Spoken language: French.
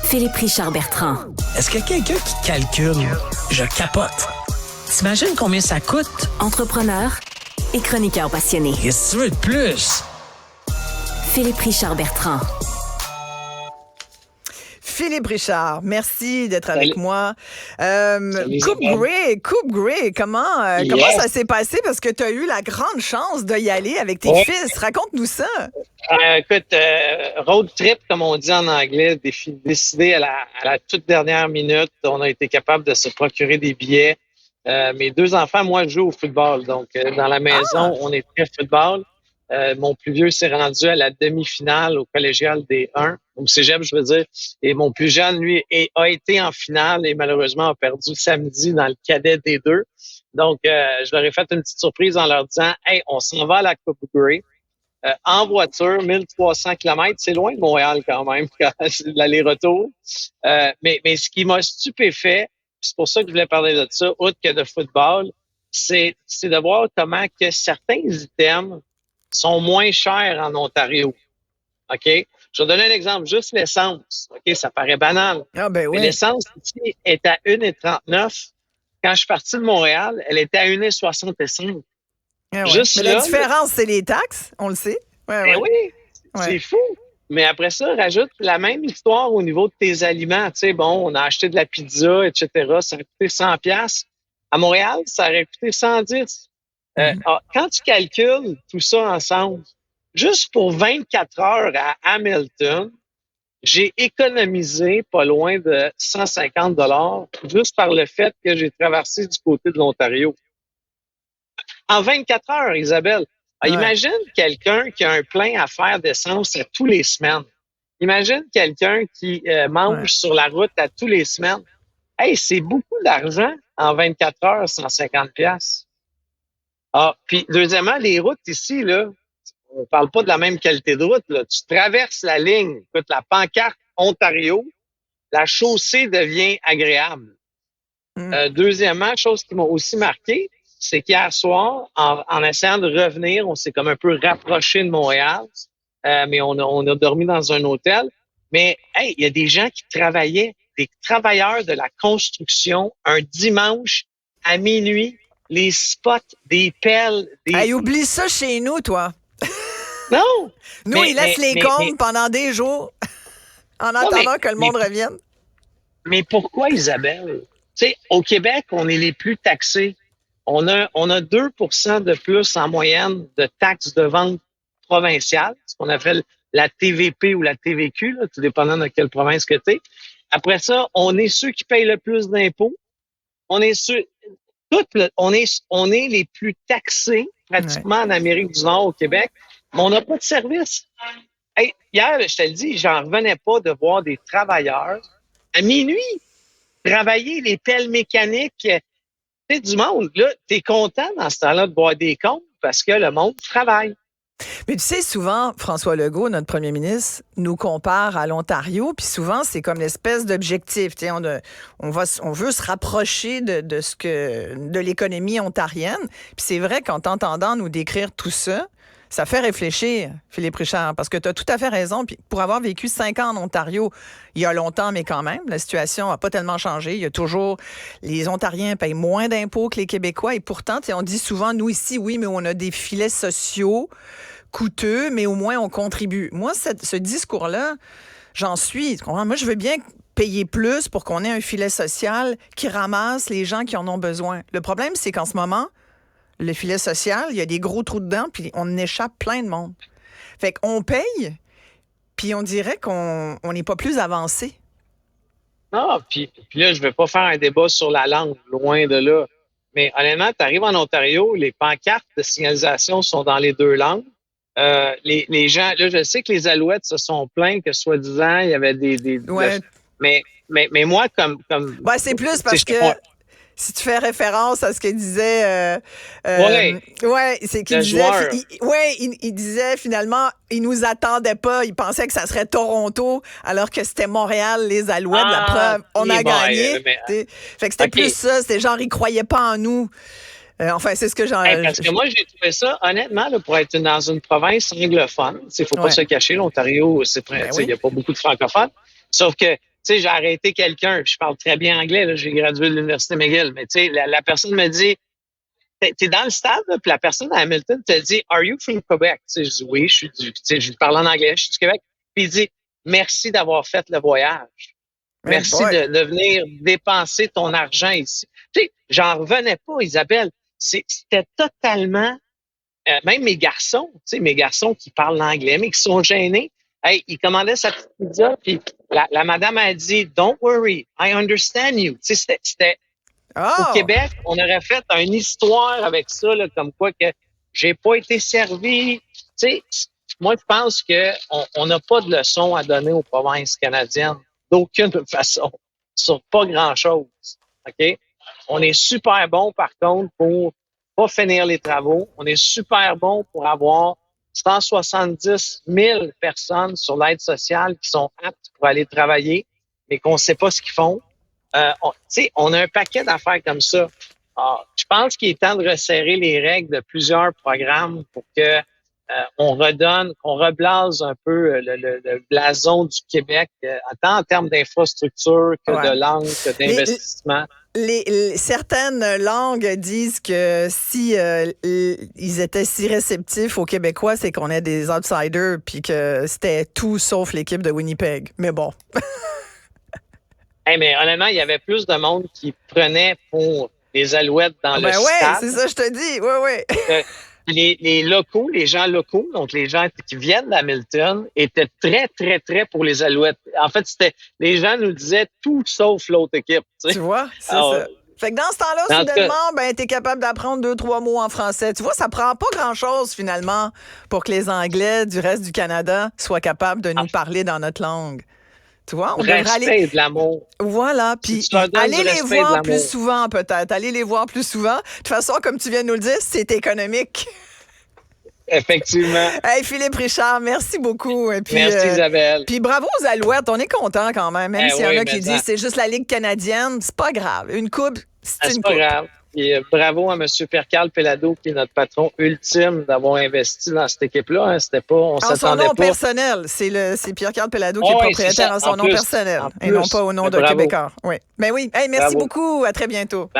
Philippe Richard Bertrand. Est-ce qu'il y a quelqu'un qui calcule? Je capote. T'imagines combien ça coûte? Entrepreneur et chroniqueur passionné. Qu'est-ce que tu veux de plus? Philippe Richard Bertrand. Philippe Richard, merci d'être Salut. avec moi. Coupe Isabelle. Grey, comment ça s'est passé? Parce que tu as eu la grande chance d'y aller avec tes fils. Raconte-nous ça. Écoute, road trip, comme on dit en anglais, décidé à la toute dernière minute. On a été capable de se procurer des billets. Mes deux enfants, moi, je joue au football. Donc, dans la maison, on est très football. Mon plus vieux s'est rendu à la demi-finale au collégial des 1, au cégep, je veux dire. Et mon plus jeune, lui, a été en finale et malheureusement a perdu samedi dans le cadet des 2. Donc, je leur ai fait une petite surprise en leur disant « Hey, on s'en va à la Coupe Grey. En voiture, 1300 km, c'est loin de Montréal quand même, l'aller-retour. Mais ce qui m'a stupéfait, c'est pour ça que je voulais parler de ça, outre que de football, c'est de voir comment que certains items sont moins chers en Ontario. OK? Je vais donner un exemple, juste l'essence. OK? Ça paraît banal. Ah ben oui. Mais l'essence ici est à 1,39. Quand je suis parti de Montréal, elle était à 1,65. Ah ouais. Juste Mais là, la différence, c'est les taxes, on le sait. Ouais, Ben ouais. oui, Ouais. c'est fou. Mais après ça, rajoute la même histoire au niveau de tes aliments. Tu sais, bon, on a acheté de la pizza, etc. Ça a coûté 100 pièces. À Montréal, ça aurait coûté 110. Quand tu calcules tout ça ensemble, juste pour 24 heures à Hamilton, j'ai économisé pas loin de 150 $ juste par le fait que j'ai traversé du côté de l'Ontario. En 24 heures, Isabelle. Ouais. Imagine quelqu'un qui a un plein à faire d'essence à tous les semaines. Imagine quelqu'un qui mange sur la route à tous les semaines. Hey, c'est beaucoup d'argent en 24 heures, 150 pièces. Puis deuxièmement, les routes ici, là, on parle pas de la même qualité de route, là. Tu traverses la ligne, écoute, la pancarte Ontario, la chaussée devient agréable. Deuxièmement, chose qui m'a aussi marqué, c'est qu'hier soir, en essayant de revenir, on s'est comme un peu rapproché de Montréal, mais on a dormi dans un hôtel. Mais hey, il y a des gens qui travaillaient, des travailleurs de la construction, un dimanche à minuit, les spots, des pelles, des... Hey, oublie ça chez nous, toi. Non! Nous, ils laissent les comptes pendant des jours en attendant que le monde revienne. Mais pourquoi, Isabelle? Tu sais, au Québec, on est les plus taxés. On a 2 % de plus en moyenne de taxes de vente provinciales, ce qu'on appelle la TVP ou la TVQ, là, tout dépendant de quelle province que tu es. Après ça, on est ceux qui payent le plus d'impôts. On est les plus taxés pratiquement en Amérique du Nord, au Québec, mais on n'a pas de service. Hey, hier, je te le dis, j'en revenais pas de voir des travailleurs à minuit travailler les pelles mécaniques. Tu sais, du monde, là, t'es content dans ce temps-là de boire des comptes parce que le monde travaille. Mais tu sais, souvent, François Legault, notre premier ministre, nous compare à l'Ontario, puis souvent, c'est comme l'espèce d'objectif. Tu sais, on veut se rapprocher de l'économie ontarienne. Puis c'est vrai qu'en t'entendant nous décrire tout ça, ça fait réfléchir, Philippe Richard, parce que tu as tout à fait raison. Puis pour avoir vécu 5 ans en Ontario, il y a longtemps, mais quand même, la situation n'a pas tellement changé. Il y a toujours... Les Ontariens payent moins d'impôts que les Québécois. Et pourtant, on dit souvent, nous ici, oui, mais on a des filets sociaux coûteux, mais au moins on contribue. Moi, ce discours-là, j'en suis. Tu comprends? Moi, je veux bien payer plus pour qu'on ait un filet social qui ramasse les gens qui en ont besoin. Le problème, c'est qu'en ce moment, le filet social, il y a des gros trous dedans, puis on échappe plein de monde. Fait qu'on paye, puis on dirait qu'on n'est pas plus avancé. Non, puis là, je ne vais pas faire un débat sur la langue, loin de là. Mais honnêtement, tu arrives en Ontario, les pancartes de signalisation sont dans les 2 langues. Les gens, là, je sais que les Alouettes se sont plaints que, soi-disant, il y avait des mais moi, comme ouais, c'est plus parce que... Si tu fais référence à ce que disait... c'est qu'il disait... Il disait finalement, il nous attendait pas. Il pensait que ça serait Toronto, alors que c'était Montréal, les Alouettes. La preuve, on a gagné. Fait que c'était plus ça. C'était genre, ils croyaient pas en nous. Enfin, c'est ce que j'en... parce que moi, j'ai trouvé ça, honnêtement, là, pour être dans une province anglophone, il ne faut pas se cacher, l'Ontario, il n'y a pas beaucoup de francophones. Sauf que, sais, j'ai arrêté quelqu'un, puis je parle très bien anglais, là, j'ai gradué de l'Université McGill, mais tu sais, la personne me dit, t'es dans le stade, là, puis la personne à Hamilton te dit, Are you from Quebec? Tu sais, je dis oui, tu sais, je lui parle en anglais, je suis du Québec. Puis il dit, merci d'avoir fait le voyage. Merci de venir dépenser ton argent ici. Tu sais, j'en revenais pas, Isabelle. C'était totalement, même mes garçons, tu sais, mes garçons qui parlent l'anglais, mais qui sont gênés. Hey, ils commandaient sa petite pizza, puis la madame a dit, Don't worry, I understand you. Tu sais, c'était au Québec, on aurait fait une histoire avec ça, là, comme quoi que j'ai pas été servi. Tu sais, moi, je pense que on n'a pas de leçon à donner aux provinces canadiennes d'aucune façon sur pas grand-chose. OK? On est super bon, par contre, pour pas finir les travaux. On est super bon pour avoir 170 000 personnes sur l'aide sociale qui sont aptes pour aller travailler, mais qu'on sait pas ce qu'ils font. On a un paquet d'affaires comme ça. Je pense qu'il est temps de resserrer les règles de plusieurs programmes pour que on redonne, qu'on reblase un peu le blason du Québec, tant en termes d'infrastructure que de langue, que d'investissement. Certaines langues disent que si ils étaient si réceptifs aux Québécois, c'est qu'on est des outsiders, puis que c'était tout sauf l'équipe de Winnipeg. Mais bon. Hey, mais honnêtement, il y avait plus de monde qui prenait pour les Alouettes dans le stade. Oui, c'est ça, je te dis. Oui. Les locaux, les gens locaux, donc les gens qui viennent d'Hamilton, étaient très, très, très pour les Alouettes. En fait, les gens nous disaient tout sauf l'autre équipe. Tu vois, c'est ça. Fait que dans ce temps-là, soudainement, t'es capable d'apprendre 2-3 mots en français. Tu vois, ça prend pas grand-chose, finalement, pour que les Anglais du reste du Canada soient capables de nous parler dans notre langue. Tu vois, on devrait aller... de l'amour. Voilà, puis allez les voir plus souvent, peut-être. Allez les voir plus souvent. De toute façon, comme tu viens de nous le dire, c'est économique. Effectivement. Hey, Philippe Richard, merci beaucoup. Et puis, merci, Isabelle. Puis bravo aux Alouettes. On est contents quand même. Même s'il y en a qui disent c'est juste la Ligue canadienne, c'est pas grave. Une coupe, c'est une coupe. C'est pas grave. Et bravo à M. Percal Pelado, qui est notre patron ultime, d'avoir investi dans cette équipe-là. Hein. C'était pas, on s'attendait pas. En son nom personnel. C'est Pierre-Carl Pelado qui est propriétaire en son nom personnel et non pas au nom d'un Québécois. Oui. Mais oui. Hey, merci beaucoup. À très bientôt. Bye.